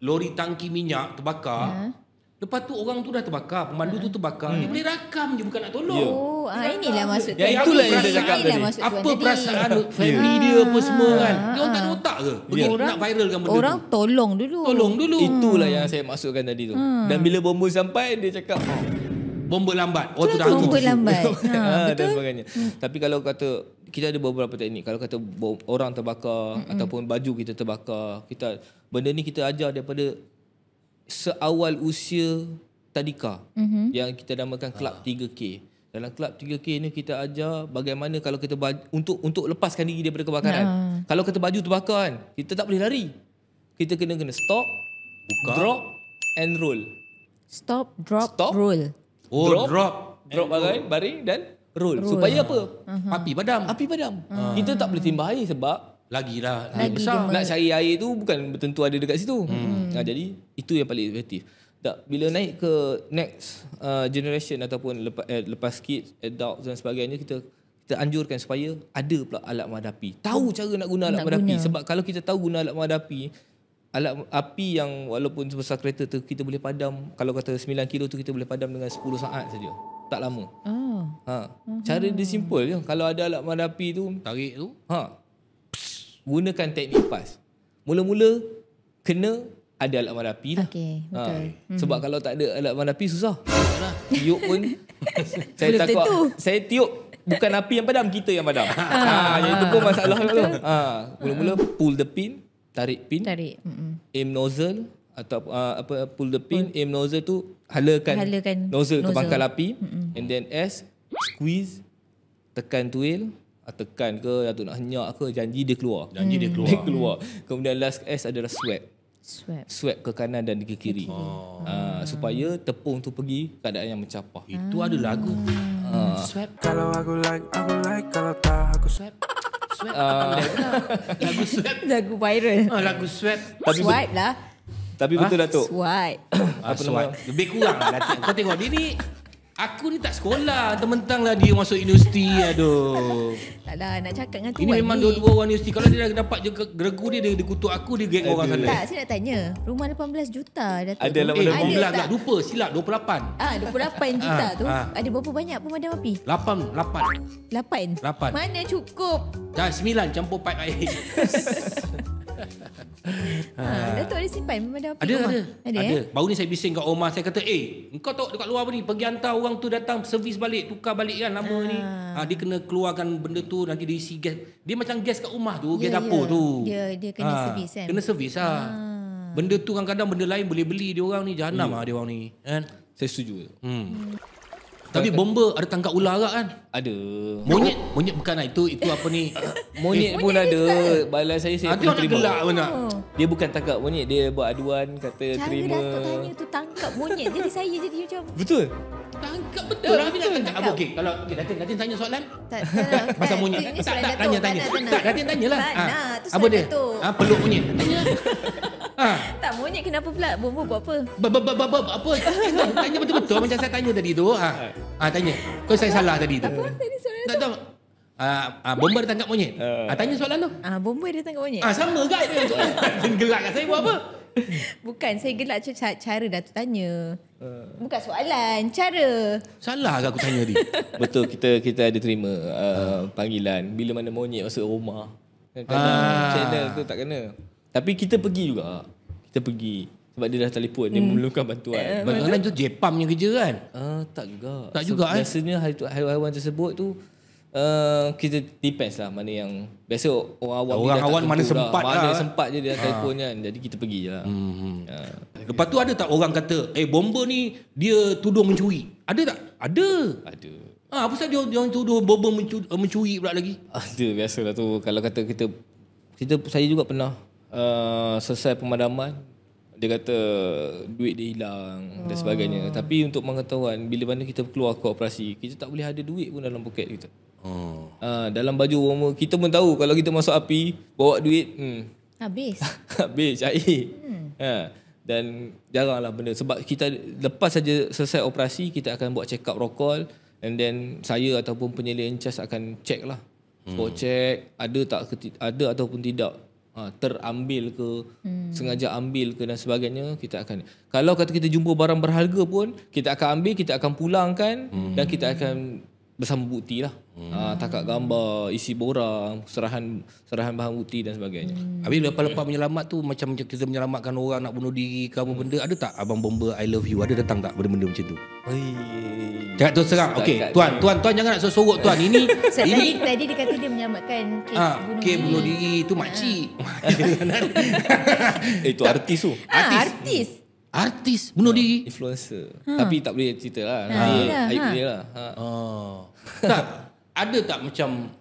A: lori tangki minyak terbakar. Lepas tu orang tu dah terbakar, pemandu tu terbakar. Dia boleh rakam je, bukan nak tolong.
D: Oh, inilah maksud tu.
B: Ya, itulah yang saya cakap tadi.
A: Apa perasaan family dia apa semua kan? Dia orang tak ada otak ke? Pergi nak viralkan benda
D: Orang
A: tu.
D: tolong dulu.
A: Tolong dulu.
B: Itulah yang saya maksudkan tadi tu. Dan bila bomba sampai, dia cakap,
A: Bomba lambat. Oh tu dah
D: Bomba lambat.
B: dan sebagainya. Tapi kalau kata kita ada beberapa teknik. Kalau kata orang terbakar ataupun baju kita terbakar, benda ni kita ajar daripada seawal usia tadika yang kita namakan Club 3K. Dalam Club 3K ni kita ajar bagaimana kalau kita untuk lepaskan diri daripada kebakaran. Kalau kata baju terbakar kan, kita tak boleh lari. Kita kena stop, drop and roll.
D: Stop, drop,
B: Stop.
D: roll.
A: Oh, drop.
B: Baring dan roll. Supaya apa?
A: Api padam.
B: Api padam. Kita tak boleh timbah air sebab
A: Lagilah
D: Lagi
A: besar.
B: nak cari air tu bukan tentu ada dekat situ. Jadi itu yang paling efektif. Bila naik ke next generation ataupun lepas kids, adults dan sebagainya, kita anjurkan supaya ada pula alat memadam api. Tahu cara nak guna alat memadam api. Sebab kalau kita tahu guna alat memadam api, alat api yang walaupun sebesar kereta tu kita boleh padam, kalau kata 9 kilo tu kita boleh padam dengan 10 saat saja. Tak lama. Cara dia simple je. Kalau ada alat memadam api tu,
A: Tarik tu.
B: gunakan teknik PAS. Mula-mula kena ada alat memadam api lah.
D: Okey, betul.
B: Sebab kalau tak ada alat memadam api susah. Tiup pun saya
D: Belum
B: takut
D: tentu.
B: saya tiup bukan api yang padam, kita yang padam. Yang itu pun masalah tu. Mula-mula pull the pin, tarik pin,
D: Tarik.
B: aim nozzle atau pull the pin, aim nozzle tu halakan nozzle ke pangkal api, and then S squeeze, tekan tuil, tekan ke atau nak henyak ke, janji dia keluar. Dia keluar. Kemudian last S adalah sweep ke kanan dan ke kiri. Supaya tepung tu pergi keadaan yang mencapai.
A: Itu ada lagu. Swap.
H: Kalau aku like, kalau tak aku swap.
A: Lagu swap.
D: Lagu viral.
A: Lagu swap.
D: Swipe lah.
B: Tapi betul Datuk.
D: Swipe.
A: Swap. Lebih kurang lah Datuk. Kau tengok dia ni. Aku ni tak sekolah. Mentang lah dia masuk universiti. Aduh.
D: Taklah nak cakap dengan
A: Ini
D: tuan
A: memang
D: ni.
A: dua-dua orang universiti. Kalau dia dah dapat je geregu dia kutuk aku, dia geng orang sana.
D: Tak, saya nak tanya. Rumah 18 juta Datuk.
B: Ada lah,
A: 15
D: tak?
A: tak lupa. Silap 28.
D: 28 juta tu. Ada berapa banyak pemadam api?
A: 8.
D: 8. Mana cukup?
A: Dah 9 campur pipe air.
D: Datuk ada simpan pemadam api
A: Ada,
D: rumah?
A: ada.
D: Ada.
A: Baru ni saya bising kat Omar, saya kata, engkau tahu dekat luar apa ni? Pergi hantar orang tu datang servis balik, tukar balik kan lama ni. Dia kena keluarkan benda tu, nanti dia isi gas. Dia macam gas kat rumah tu, gas dapur tu.
D: Dia kena servis kan?
A: Kena servis lah. Benda tu kadang-kadang benda lain boleh beli dia orang ni. Jahanam lah dia orang ni. Kan?
B: Saya setuju.
A: Tapi bomba ada tangkap ular agak kan?
B: Ada.
A: Monyet bukan lah. Itu apa ni?
B: Monyet pun ada. Balai saya
A: Dia
B: pun
A: orang nak
B: terima.
A: gelak pun nak.
B: Dia bukan tangkap monyet, dia buat aduan, kata
D: Cara
B: terima.
D: Datuk tanya tu tangkap monyet. Jadi saya jadi macam
B: Betul.
A: Tangkap betul lah. Tapi nak tangkap. Okey, kalau Datin tanya soalan.
D: tak,
A: Pasal monyet.
D: Ini
A: Tak,
D: soalan
A: tak,
D: Datuk.
A: tanya.
D: Tak nak.
A: Tak, Datin tanyalah.
D: Tak nak. Tu
A: Apa
D: soalan
A: dia?
D: Datuk.
A: Peluk monyet. Tanya.
D: Tak, monyet kenapa pula? Bomba buat apa?
A: Apa? Tanya betul-betul macam saya tanya tadi tu. Tanya. Kau saya salah tadi tu.
D: Apa? Tadi soalan
A: Tak tahu. Bomba dia tangkap monyet. Tanya soalan tu.
D: bomba dia tangkap monyet?
A: Sama ke dia soalan? Dia gelak kat saya buat apa?
D: Bukan, saya gelak cara Datuk tanya. Bukan soalan, cara.
A: Salah ke aku tanya tadi?
B: Betul, kita ada terima panggilan bila mana monyet masuk rumah. Kadang-kadang channel tu tak kena. Tapi kita pergi juga. Kita pergi sebab dia dah telefon, dia memerlukan bantuan.
A: Kadang-kadang tu Jepam yang kerja kan?
B: Tak juga.
A: Tak juga,
B: Biasanya haiwan tersebut tu kita depends lah mana yang biasa orang awam
A: Orang
B: dia tak
A: awam mana
B: tentu
A: sempat
B: mana
A: lah.
B: sempat je dia telefon kan. Jadi kita pergi je lah.
A: Lepas tu ada tak orang kata, bomba ni dia tuduh mencuri? Ada tak? Ada.
B: Ada.
A: Apa sebab dia orang tuduh bomba mencuri pula lagi?
B: Ada biasalah tu. Kalau kata saya juga pernah selesai pemadaman, dia kata duit dia hilang dan sebagainya. Tapi untuk pengetahuan, bila mana kita keluar ke operasi, kita tak boleh ada duit pun dalam poket kita. Dalam baju warmer, kita pun tahu kalau kita masuk api, bawa duit, Habis cair. Dan jaranglah benda sebab kita lepas saja selesai operasi kita akan buat check up rokol, and then saya ataupun penyelin cas akan check lah. Spot check ada ataupun tidak, terambil ke, sengaja ambil ke dan sebagainya. Kita akan, kalau kata kita jumpa barang berharga pun kita akan ambil, kita akan pulangkan dan kita akan bersama bukti lah. Takat gambar, isi borang, serahan bahan bukti dan sebagainya.
A: Habis lepas-lepas menyelamat tu, macam kita menyelamatkan orang nak bunuh diri ke apa benda, ada tak Abang Bomber I love you, ada datang tak benda-benda macam tu? Cakap terus terang. Okey, tuan jangan nak sorok tuan. Ini
D: tadi dia kata dia menyelamatkan kes
A: bunuh diri tu makcik.
B: Itu artis tu.
A: Artis bunuh diri.
B: Influencer. Tapi tak boleh cerita lah. Aib dia lah.
A: Tak, ada tak macam,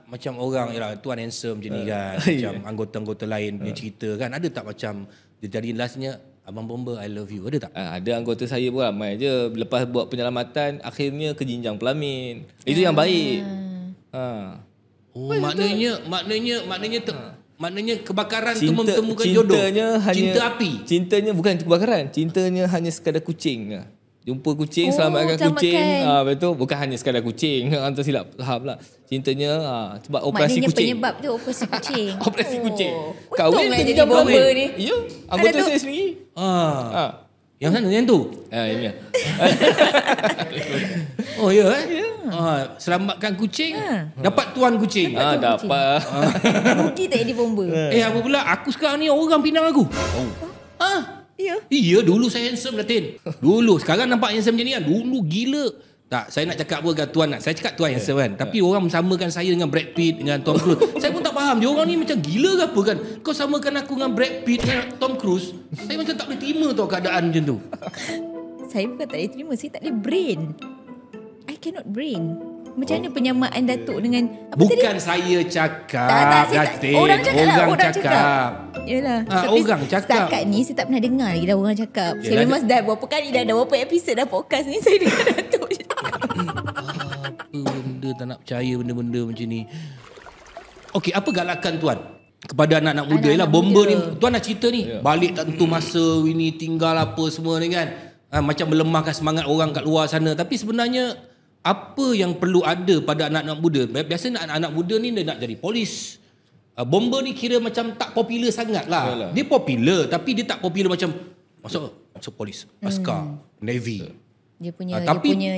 A: macam orang, tuan handsome macam ni kan, macam anggota-anggota lain punya cerita kan, ada tak macam dia jadi lastnya Abang Bomber I love you, ada tak?
B: Ada anggota saya pun ramai je, lepas buat penyelamatan akhirnya ke jenjang pelamin. Itu yang baik. Maknanya kebakaran tu menemukan jodoh. Cinta api. Cintanya bukan kebakaran. Cintanya hanya sekadar kucing. Jumpa kucing, selamatkan kucing. Betul. Bukan hanya sekadar kucing. Antar silap faham lah. Cintanya sebab operasi kucing.
D: Maknanya penyebab tu operasi kucing.
B: Operasi kucing.
D: Kahwin ke jadi bomber ni.
B: Ya. Anggota saya sendiri.
A: Yang mana yang tu?
B: Ini.
A: Oh ya selamatkan kucing, dapat tuan kucing.
B: Dapat.
D: Rugi tak jadi bomber.
A: Apa pula aku sekarang ni orang Pinang aku. Iya, dulu saya handsome Datin. Dulu, sekarang nampak handsome macam ni kan. Dulu gila. Tak, saya nak cakap apa kan tuan nak. Saya cakap tuan handsome kan. Tapi orang samakan saya dengan Brad Pitt, dengan Tom Cruise. Saya pun tak faham. Dia orang ni macam gila ke apa kan. Kau samakan aku dengan Brad Pitt, dengan Tom Cruise. Saya macam tak boleh terima tau keadaan macam tu.
D: Saya bukan tak boleh terima, saya tak boleh brain. I cannot brain. Macam mana penyamaan Datuk dengan apa
A: bukan
D: tadi?
A: Saya cakap.
D: Tak, orang cakap. Yalah. Tapi
A: orang cakap.
D: Setakat ni saya tak pernah dengar lagi dah orang cakap. Saya memang dah berapa kali dah berapa episod dah podcast ni saya dengar Datuk cakap.
A: Apa benda tak nak percaya benda-benda macam ni. Okey, apa galakan tuan kepada anak-anak muda? Yalah, Bomber ni tuan nak cerita ni. Balik tak tentu masa ini tinggal apa semua ni kan. Macam melemahkan semangat orang kat luar sana. Tapi sebenarnya apa yang perlu ada pada anak-anak muda? Biasanya anak-anak muda ni dia nak jadi polis. Bomber ni kira macam tak popular sangat lah. Yalah. Dia popular tapi dia tak popular macam masuk polis, askar, navy.
D: Dia punya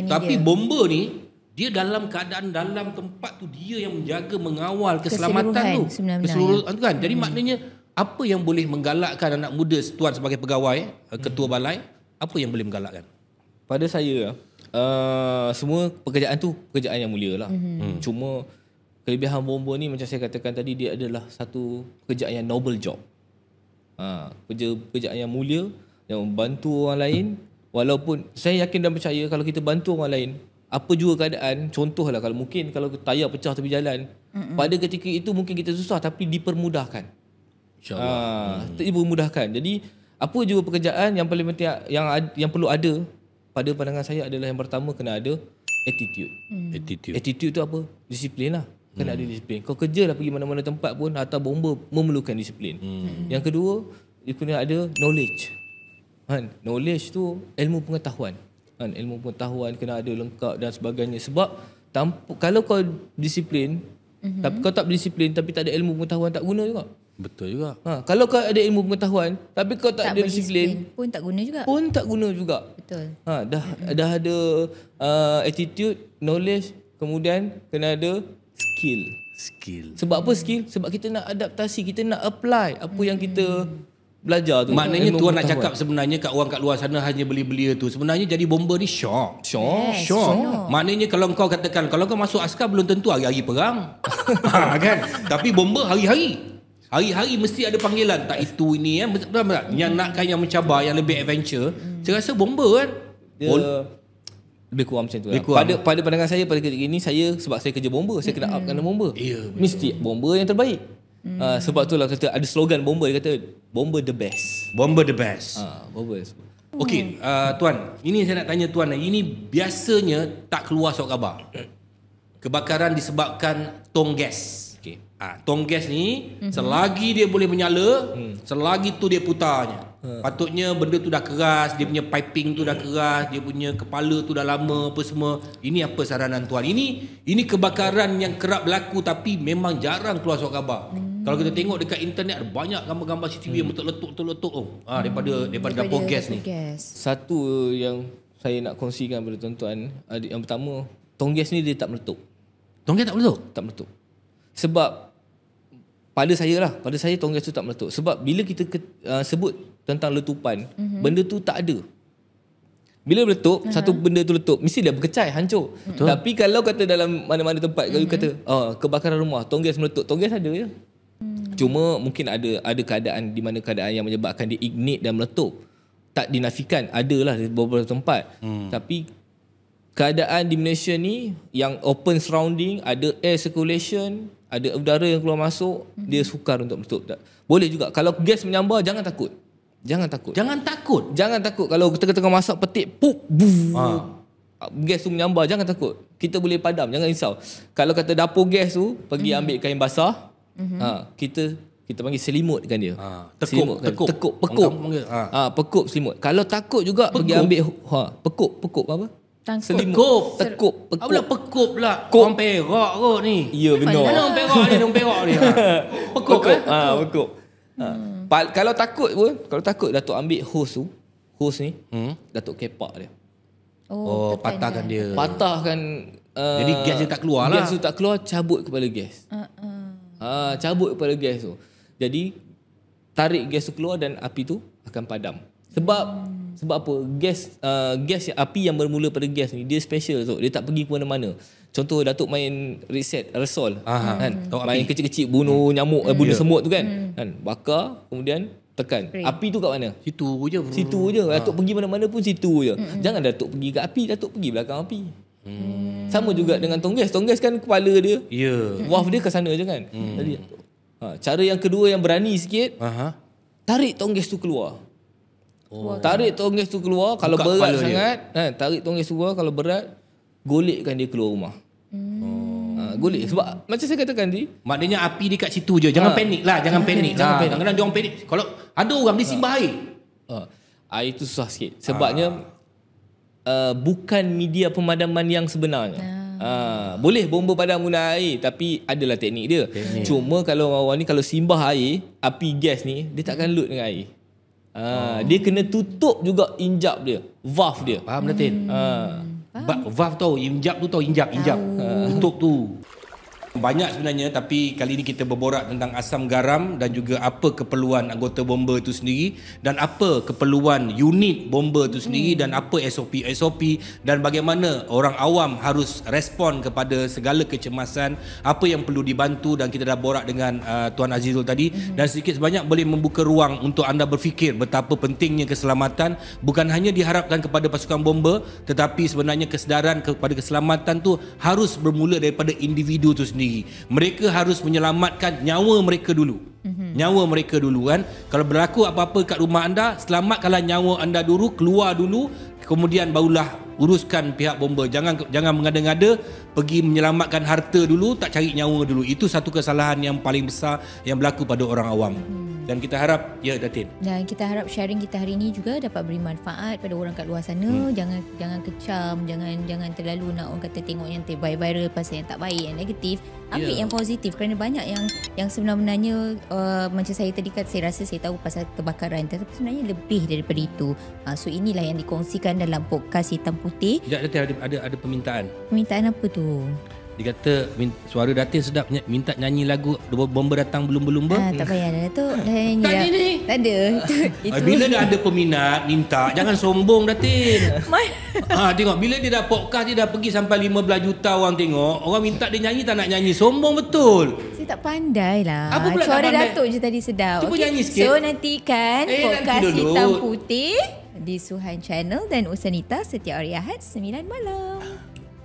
A: tapi Bomber ni dia dalam keadaan dalam tempat tu dia yang menjaga mengawal keselamatan tu. Keseluruhan tu kan. Jadi maknanya apa yang boleh menggalakkan anak muda tuan sebagai pegawai, ketua balai, apa yang boleh menggalakkan?
B: Pada saya semua pekerjaan tu pekerjaan yang mulia lah. Cuma kelebihan Bomber ni macam saya katakan tadi, dia adalah satu pekerjaan yang noble job. Pekerjaan yang mulia, yang membantu orang lain. Walaupun saya yakin dan percaya kalau kita bantu orang lain, apa juga keadaan, contohlah kalau tayar pecah tepi jalan, pada ketika itu mungkin kita susah tapi dipermudahkan. InsyaAllah. Dipermudahkan. Jadi apa juga pekerjaan yang paling penting yang perlu ada pada pandangan saya adalah yang pertama kena ada attitude. Attitude tu apa? Disiplin lah. Kena ada disiplin. Kau kerja lah pergi mana-mana tempat pun, harta Bomber memerlukan disiplin. Yang kedua, dia kena ada knowledge. Knowledge tu ilmu pengetahuan. Ilmu pengetahuan kena ada lengkap dan sebagainya. Sebab kalau kau disiplin, tapi kau tak berdisiplin tapi tak ada ilmu pengetahuan, tak guna juga.
A: Betul juga.
B: Kalau kau ada ilmu pengetahuan tapi kau tak ada disiplin,
D: pun tak guna juga. Betul.
B: Dah ada attitude, knowledge, kemudian kena ada skill. Sebab apa skill? Sebab kita nak adaptasi, kita nak apply apa yang kita belajar tu.
A: Maknanya tuan nak cakap sebenarnya kat orang kat luar sana hanya belia-belia tu. Sebenarnya jadi Bomber ni syok. Maknanya kalau kau katakan kalau kau masuk askar belum tentu hari-hari perang. Kan? Tapi Bomber hari-hari. Hari-hari mesti ada panggilan. Tak itu ini kan. Betul tak? Yang nakkan yang mencabar, yang lebih adventure. Saya rasa Bomber kan.
B: Lebih kurang macam tu lah. Pada pandangan saya pada ketika ini, saya sebab saya kerja Bomber, saya kena upkan Bomber. Mesti Bomber yang terbaik. Sebab tu lah kata ada slogan Bomber, dia kata Bomber the best.
A: Bomber the best.
B: Bomber.
A: Okey, tuan, ini saya nak tanya tuan, ini biasanya tak keluar surat khabar. Kebakaran disebabkan tong gas. Tong gas ni selagi dia boleh menyala, selagi tu dia putarnya. Patutnya benda tu dah keras, dia punya piping tu dah keras, dia punya kepala tu dah lama apa semua. Ini apa saranan tuan? Ini kebakaran yang kerap berlaku tapi memang jarang keluar surat khabar. Kalau kita tengok dekat internet ada banyak gambar-gambar CCTV yang terletup daripada dapur gas ni.
B: Satu yang saya nak kongsikan pada tuan-tuan, yang pertama, tong gas ni dia tak meletup.
A: Tong gas tak meletup?
B: Tak meletup. Sebab pada saya tong gas tu tak meletup. Sebab bila kita sebut tentang letupan, benda tu tak ada. Bila meletup, satu benda tu letup, mesti dia berkecai, hancur. Tapi kalau kata dalam mana-mana tempat, kalau kata kebakaran rumah, tong gas meletup, tong gas ada je. Cuma mungkin ada keadaan di mana keadaan yang menyebabkan dia ignite dan meletup. Tak dinafikan, adalah di beberapa tempat. Tapi keadaan di Malaysia ni yang open surrounding, ada air circulation, ada udara yang keluar masuk, dia sukar untuk meletup. Boleh juga. Kalau gas menyambar, jangan takut. Jangan takut. Kalau kita tengah masak petik, pup, gas tu menyambar, jangan takut. Kita boleh padam, jangan risau. Kalau kata dapur gas tu, pergi ambil kain basah, kita panggil selimutkan dia. Pekup selimut. Kalau takut juga pergi ambil pekup apa? Tekuk.
A: Pekup pula. Orang Perak kot ni.
B: Ya, benar.
A: Mana orang Perak ni? Pekup kan?
B: Pekup. Kalau takut Datuk ambil hose ni, Datuk kepak dia.
A: Patahkan dia.
B: Jadi
A: gas dia tak keluar lah.
B: Gas tu tak keluar, cabut kepala gas. Cabut kepala gas tu. Jadi tarik gas tu keluar dan api tu akan padam. Sebab apa? Gas api yang bermula pada gas ni dia special tu. Dia tak pergi ke mana-mana. Contoh Datuk main reset aerosol kan. Main kecil-kecil bunuh nyamuk, bunuh semut tu kan. Bakar kemudian tekan. Api tu kat mana? Situ je. Datuk pergi mana-mana pun situ je. Jangan Datuk pergi kat api, Datuk pergi belakang api. Sama juga dengan tong gas. Tong gas kan kepala dia. Valve dia ke sana je kan. Jadi cara yang kedua yang berani sikit, tarik tong gas tu keluar. Tarik tong gas tu keluar. Kalau berat sangat, tarik tong gas tu keluar. Kalau berat, golekkan dia keluar rumah. Golek. Sebab macam saya katakan tadi,
A: maknanya api dekat situ je. Jangan panik lah. Kadang-kadang dia orang panik. Kalau ada orang dia simbah air.
B: Air tu susah sikit. Sebabnya bukan media pemadaman yang sebenarnya. Boleh bomba padam guna air, tapi adalah teknik dia. Cuma kalau orang ni kalau simbah air, api gas ni, dia takkan lut dengan air. Dia kena tutup juga injap dia, valve dia.
A: Faham Datin? Valve tahu, injap tu tahu, injap. Tutup tu. Banyak sebenarnya, tapi kali ini kita berborak tentang asam garam dan juga apa keperluan anggota bomba itu sendiri dan apa keperluan unit bomba itu sendiri dan apa SOP dan bagaimana orang awam harus respon kepada segala kecemasan, apa yang perlu dibantu. Dan kita dah borak dengan Tuan Azizul tadi dan sedikit sebanyak boleh membuka ruang untuk anda berfikir betapa pentingnya keselamatan. Bukan hanya diharapkan kepada pasukan bomba, tetapi sebenarnya kesedaran kepada keselamatan tu harus bermula daripada individu tu sendiri. Mereka harus menyelamatkan nyawa mereka dulu. Nyawa mereka dulu kan. Kalau berlaku apa-apa kat rumah anda, selamatkanlah nyawa anda dulu, keluar dulu, kemudian barulah uruskan pihak bomba. Jangan mengada-ngada pergi menyelamatkan harta dulu, tak cari nyawa dulu. Itu satu kesalahan yang paling besar yang berlaku pada orang awam. Dan kita harap, ya Datin. Dan
D: kita harap sharing kita hari ini juga dapat beri manfaat pada orang kat luar sana. Jangan kecam, jangan terlalu nak orang kata tengok yang viral pasal yang tak baik, yang negatif. Ambil yang positif, kerana banyak yang sebenarnya macam saya tadi kata, saya rasa saya tahu pasal kebakaran, tetapi sebenarnya lebih daripada itu. So inilah yang dikongsikan dalam podcast Hitam Putih.
A: Datin ada permintaan.
D: Permintaan apa tu?
A: Dia kata suara Datin sedap, minta nyanyi lagu Bomba Datang Belum-Belum.
D: Tak payah dah Datuk. Dah nyanyi dah. Tak ada. Itu.
A: Bila dah ada peminat minta, jangan sombong Datin. Tengok bila dia dah podcast, dia dah pergi sampai 15 juta orang tengok. Orang minta dia nyanyi, tak nak nyanyi. Sombong betul.
D: Saya tak pandai lah.
A: Apa pula
D: suara
A: tak pandai?
D: Datuk je tadi sedap.
A: Cuba nyanyi sikit.
D: So nantikan podcast
A: nanti
D: Hitam Putih di Suhan Channel dan Usanita setiap hari Ahad 9 malam.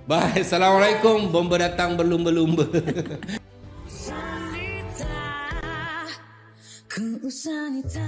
A: Bye. Assalamualaikum. Bomba datang berlumba-lumba.
I: Usanita, ku Usanita.